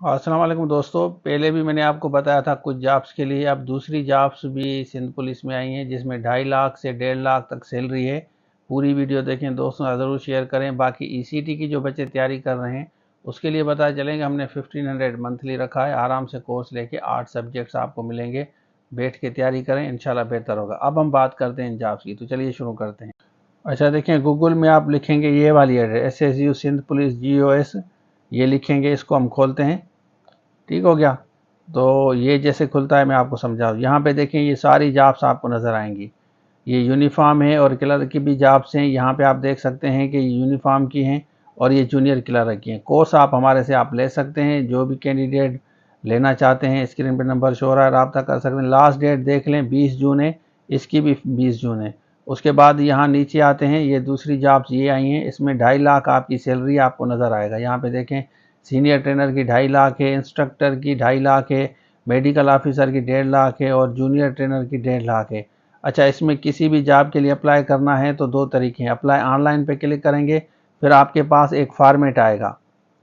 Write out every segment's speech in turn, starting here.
अस्सलाम वालेकुम दोस्तों। पहले भी मैंने आपको बताया था कुछ जॉब्स के लिए। अब दूसरी जॉब्स भी सिंध पुलिस में आई हैं जिसमें 2.5 लाख से 1.5 लाख तक सैलरी है। पूरी वीडियो देखें दोस्तों, ज़रूर शेयर करें। बाकी ईसीटी की जो बच्चे तैयारी कर रहे हैं उसके लिए पता चलेंगे, हमने 1500 मंथली रखा है। आराम से कोर्स लेके 8 सब्जेक्ट्स आपको मिलेंगे। बैठ के तैयारी करें, इंशाल्लाह बेहतर होगा। अब हम बात करते हैं इन जॉब्स की, तो चलिए शुरू करते हैं। अच्छा देखें, गूगल में आप लिखेंगे ये वाली address SSU Sindh police GOS, ये लिखेंगे। इसको हम खोलते हैं। ठीक हो गया। तो ये जैसे खुलता है मैं आपको समझाऊँ। यहाँ पे देखें, ये सारी जॉब्स आपको नज़र आएंगी। ये यूनिफॉर्म है और क्लर्क की भी जॉब्स हैं। यहाँ पे आप देख सकते हैं कि यूनिफॉर्म की हैं और ये जूनियर क्लर्क की हैं। कोर्स आप हमारे से आप ले सकते हैं। जो भी कैंडिडेट लेना चाहते हैं, स्क्रीन पे नंबर शो हो रहा है, रब्ता कर सकते हैं। लास्ट डेट देख लें, 20 जून है। इसकी भी 20 जून है। उसके बाद यहाँ नीचे आते हैं, ये दूसरी जॉब्स ये आई हैं। इसमें 2.5 लाख आपकी सैलरी आपको नज़र आएगा। यहाँ पे देखें, सीनियर ट्रेनर की 2.5 लाख है, इंस्ट्रक्टर की 2.5 लाख है, मेडिकल ऑफिसर की 1.5 लाख है और जूनियर ट्रेनर की 1.5 लाख है। अच्छा, इसमें किसी भी जॉब के लिए अप्लाई करना है तो दो तरीके हैं। अप्लाई ऑनलाइन पे क्लिक करेंगे, फिर आपके पास एक फॉर्मेट आएगा।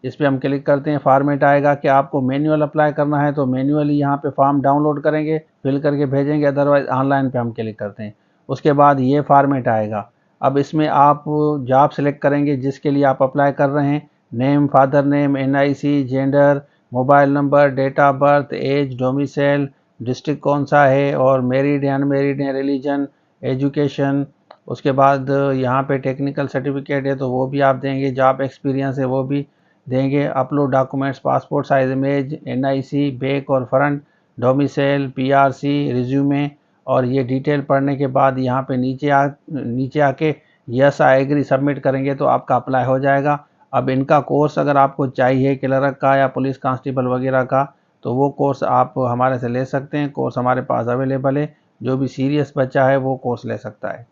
इस पर हम क्लिक करते हैं, फॉर्मेट आएगा कि आपको मैन्युअल अप्लाई करना है तो मैन्युअली यहाँ पे फॉर्म डाउनलोड करेंगे, फिल करके भेजेंगे। अदरवाइज ऑनलाइन पे हम क्लिक करते हैं। उसके बाद ये फॉर्मेट आएगा। अब इसमें आप जॉब सेलेक्ट करेंगे जिसके लिए आप अप्लाई कर रहे हैं। Name, father name, NIC, gender, mobile number, date of birth, age, domicile, district कौन सा है और मैरिड या अनमैरिड है, रिलीजन, एजुकेशन। उसके बाद यहाँ पे टेक्निकल सर्टिफिकेट है तो वो भी आप देंगे। जॉब एक्सपीरियंस है वो भी देंगे। Upload documents, passport size image, NIC back और फ्रंट, डोमिसाइल, PRC, रिज्यूमे। और ये डिटेल पढ़ने के बाद यहाँ पे नीचे आके यस आई एग्री सबमिट करेंगे तो आपका अप्लाई हो जाएगा। अब इनका कोर्स अगर आपको चाहिए क्लर्क का या पुलिस कांस्टेबल वगैरह का, तो वो कोर्स आप हमारे से ले सकते हैं। कोर्स हमारे पास अवेलेबल है। जो भी सीरियस बच्चा है वो कोर्स ले सकता है।